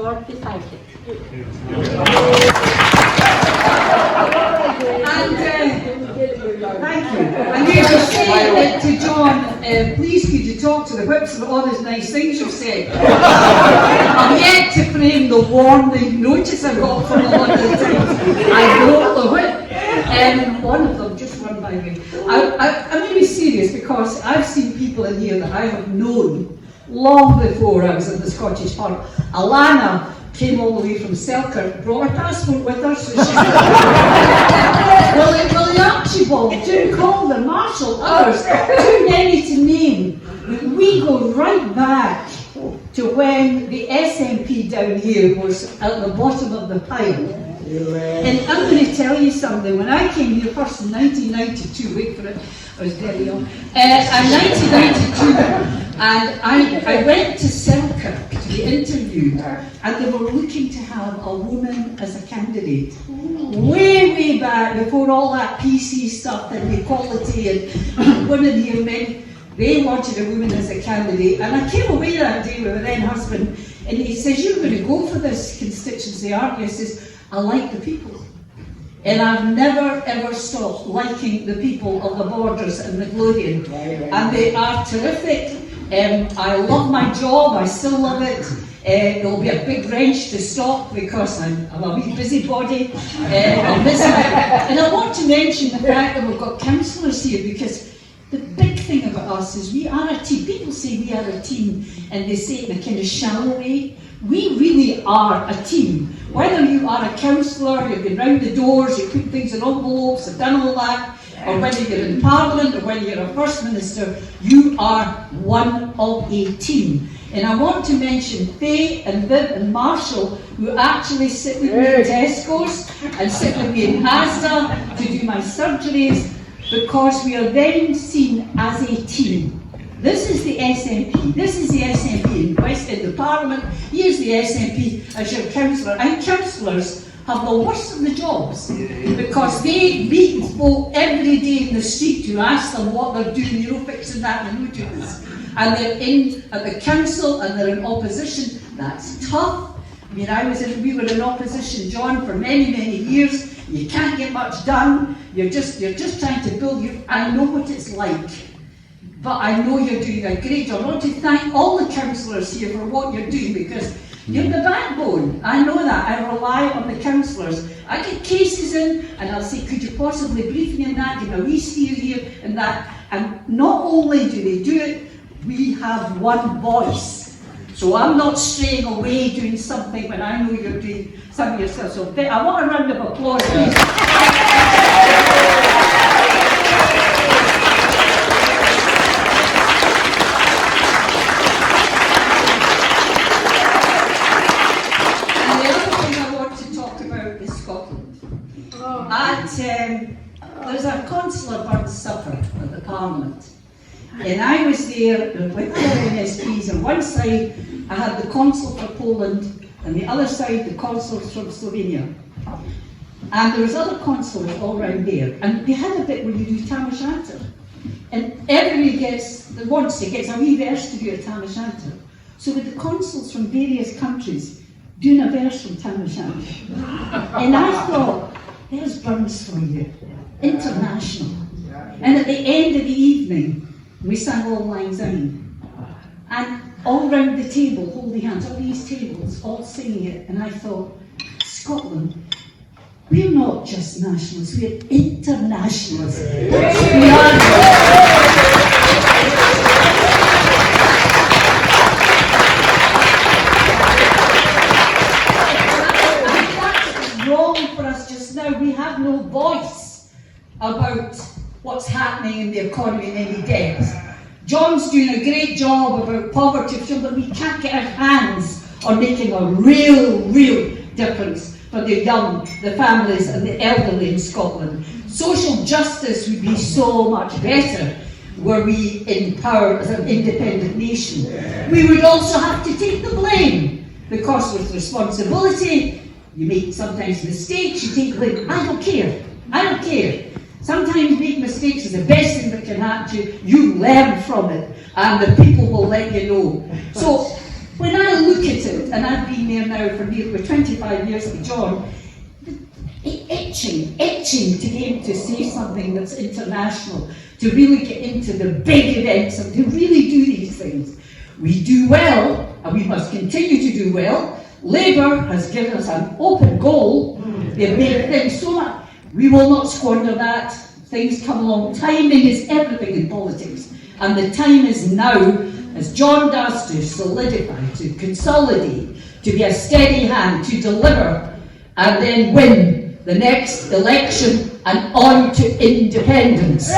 Lord be thanked. Thank you. And you were saying to John, please could you talk to the whips about all those nice things you've said. I'm yet to frame the warning notice I got from a lot of the times I broke the whip. One of them just run by me. I'm really serious because I've seen people in here that I have known long before I was in the Scottish Parliament. Alana came all the way from Selkirk, brought her passport with her, so she's Willie Archibald, Jim Calder, Marshall, others, too many to name. We go right back to when the SNP down here was at the bottom of the pile. And I'm going to tell you something. When I came here first in 1992, wait for it, I was very young. In 1992, and I went to Selkirk to be interviewed, and they were looking to have a woman as a candidate. Way back, before all that PC stuff and equality and women here, men, they wanted a woman as a candidate. And I came away that day with my then husband, and he says, "You're going to go for this constituency, aren't you?" I says, "I like the people." And I've never ever stopped liking the people of the Borders and Midlothian. And they are terrific. I love my job, I still love it. There'll be a big wrench to stop because I'm a wee busybody. I'll miss it. And I want to mention the fact that we've got councillors here because the big thing about us is we are a team. People say we are a team and they say it in a kind of shallow way. We really are a team. Whether you are a councillor, you've been round the doors, you put things in envelopes, have done all that, or whether you're in Parliament, or whether you're a First Minister, you are one of a team. And I want to mention Faye and Viv and Marshall, who actually sit with me in Tesco's and sit with me in Asda to do my surgeries, because we are then seen as a team. This is the SNP. This is the SNP in the Parliament. Here's the SNP as your councillor. And councillors have the worst of the jobs because they meet folk every day in the street to ask them what they're doing, you know, fixing that and who doing this. And they're in at the council and they're in opposition. That's tough. I mean, we were in opposition, John, for many years. You can't get much done. You're just trying to build your. I know what it's like. But I know you're doing a great job. I want to thank all the councillors here for what you're doing because you're the backbone. I know that. I rely on the councillors. I get cases in and I'll say, could you possibly brief me on that, give me a wee steer here and that. And not only do they do it, we have one voice. So I'm not straying away doing something when I know you're doing something yourself. So I want a round of applause, please. There's a consular burn supper at the Parliament, and I was there with the MSPs. On one side I had the consul for Poland, and the other side the consuls from Slovenia. And there was other consuls all around there, and they had a bit where you do Tam O'Shanter. And everybody gets a wee verse to do a Tam O'Shanter. So with the consuls from various countries doing a verse from Tam O'Shanter. And I thought, there's Burns for you, international. And at the end of the evening, we sang All Lang Syne. And all round the table, holding hands, all these tables, all singing it. And I thought, Scotland, we're not just nationalists, we're internationalists. We are. We have no voice about what's happening in the economy in any depth. John's doing a great job about poverty, but we can't get our hands on making a real difference for the young, the families and the elderly in Scotland. Social justice would be so much better were we in power as an independent nation. We would also have to take the blame, because with responsibility, you make sometimes mistakes, you take the blame. I don't care. Sometimes making mistakes is the best thing that can happen to you. You learn from it, and the people will let you know. So when I look at it, and I've been there now for nearly 25 years with John, itching to be able to say something that's international, to really get into the big events and to really do these things. We do well, and we must continue to do well. Labour has given us an open goal. They've made things so much. We will not squander that. Things come along. Timing is everything in politics. And the time is now, as John does, to solidify, to consolidate, to be a steady hand, to deliver, and then win the next election and on to independence.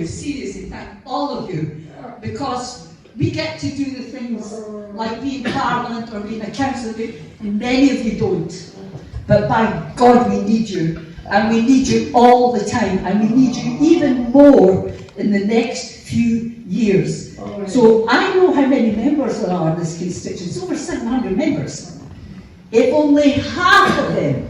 Seriously, thank all of you, because we get to do the things like being Parliament or being a councillor, and many of you don't. But by God, we need you, and we need you all the time, and we need you even more in the next few years. So I know how many members there are in this constituency. It's over 700 members. If only half of them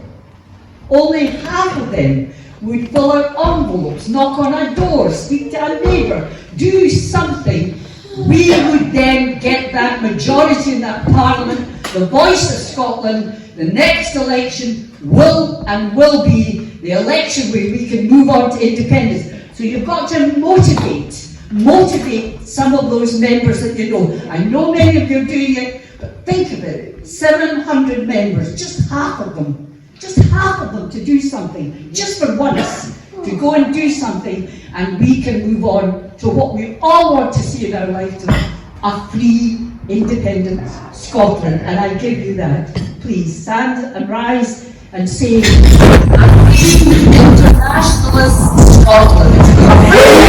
would fill out envelopes, knock on a door, speak to a neighbour, do something, we would then get that majority in that Parliament, the voice of Scotland. The next election will be the election where we can move on to independence. So you've got to motivate some of those members that you know. I know many of you are doing it, but think of it, 700 members, just half of them to do something, just for once, to go and do something, and we can move on to what we all want to see in our lifetime, a free, independent Scotland. And I give you that. Please stand and rise and say, a free, internationalist Scotland.